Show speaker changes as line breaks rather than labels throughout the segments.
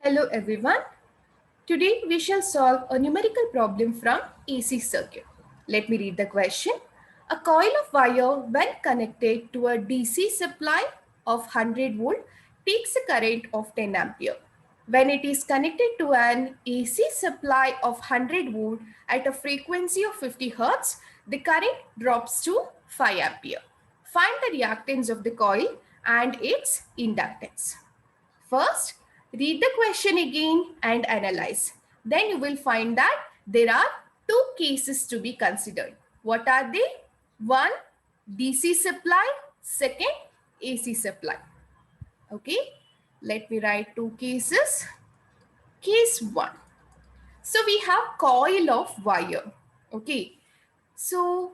Hello everyone. Today we shall solve a numerical problem from AC circuit. Let me read the question. A coil of wire when connected to a DC supply of 100 volt takes a current of 10 ampere. When it is connected to an AC supply of 100 volt at a frequency of 50 hertz, the current drops to 5 ampere. Find the reactance of the coil and its inductance. First, read the question again and analyze. Then you will find that there are two cases to be considered. What are they? One, DC supply. Second, AC supply. Okay, let me write two cases. Case 1. So we have coil of wire. Okay, so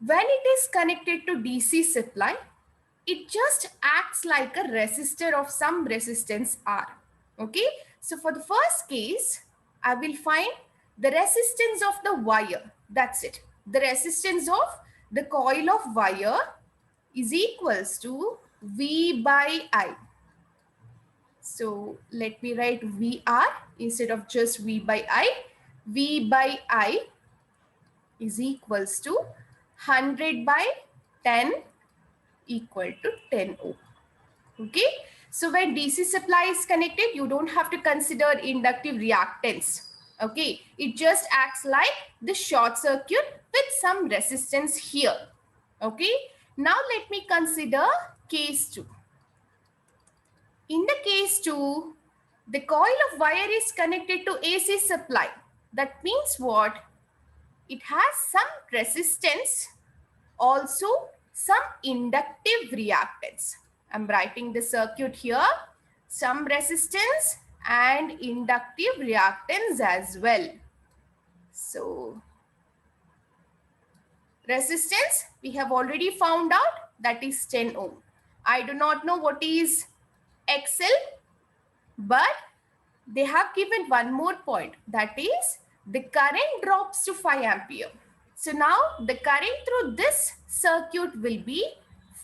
when it is connected to DC supply, it just acts like a resistor of some resistance R. Okay, so for the first case, I will find the resistance of the wire. That's it. The resistance of the coil of wire is equals to V by I. So let me write VR instead of just V by I. V by I is equals to 100 by 10 equal to 10 ohm. Okay, so when DC supply is connected, you don't have to consider inductive reactance. Okay, it just acts like the short circuit with some resistance here. Okay, now let me consider case 2. In the case 2, the coil of wire is connected to AC supply. That means what? It has some resistance, also some inductive reactance. I'm writing the circuit here. Some resistance and inductive reactance as well. So resistance we have already found out, that is 10 ohm. I do not know what is XL, but they have given one more point, that is the current drops to 5 ampere. So now the current through this circuit will be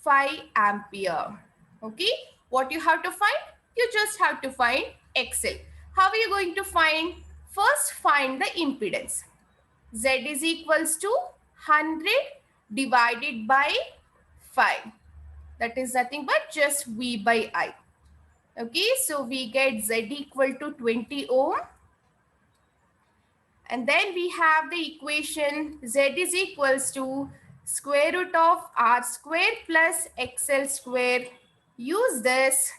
5 ampere. Okay, what you have to find? You just have to find XL. How are you going to find? First find the impedance. Z is equals to 100 divided by 5. That is nothing but just V by I. Okay, so we get Z equal to 20 ohm. And then we have the equation Z is equals to square root of R square plus XL square. Use this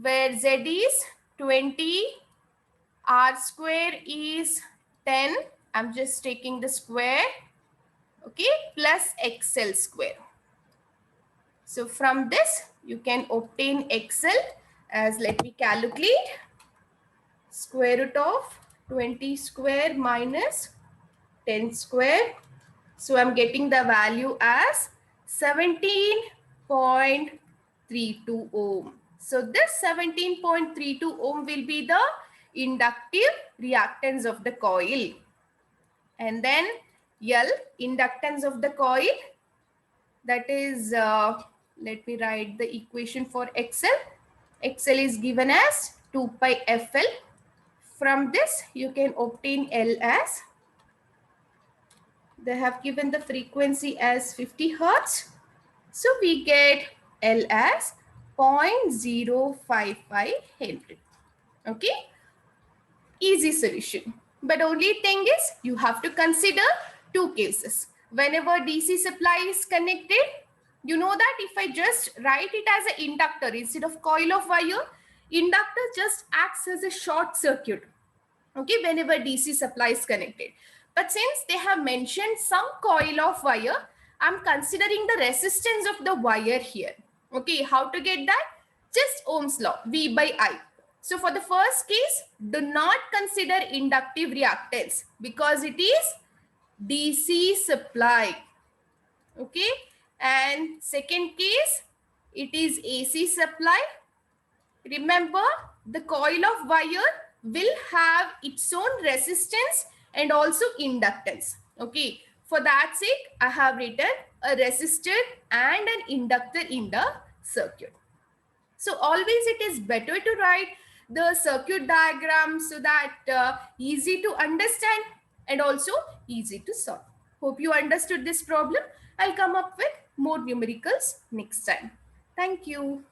where Z is 20, R square is 10. I'm just taking the square. Okay, plus XL square. So from this, you can obtain XL as, let me calculate, square root of 20 square minus 10 square. So I'm getting the value as 17.32 ohm. So this 17.32 ohm will be the inductive reactance of the coil. And then L, inductance of the coil, that is, let me write the equation for XL. XL is given as 2 pi FL. From this, you can obtain L as, they have given the frequency as 50 hertz. So we get L as 0.055 Henry. Okay, easy solution. But only thing is you have to consider two cases. Whenever DC supply is connected, you know that if I just write it as an inductor instead of coil of wire, inductor just acts as a short circuit. Okay, whenever DC supply is connected. But since they have mentioned some coil of wire, I'm considering the resistance of the wire here. Okay, how to get that? Just Ohm's law, V by I. So for the first case, do not consider inductive reactance because it is DC supply. Okay, and second case, it is AC supply. Remember, the coil of wire will have its own resistance and also inductance. Okay, for that sake, I have written a resistor and an inductor in the circuit. So always it is better to write the circuit diagram so that easy to understand and also easy to solve. Hope you understood this problem. I'll come up with more numericals next time. Thank you.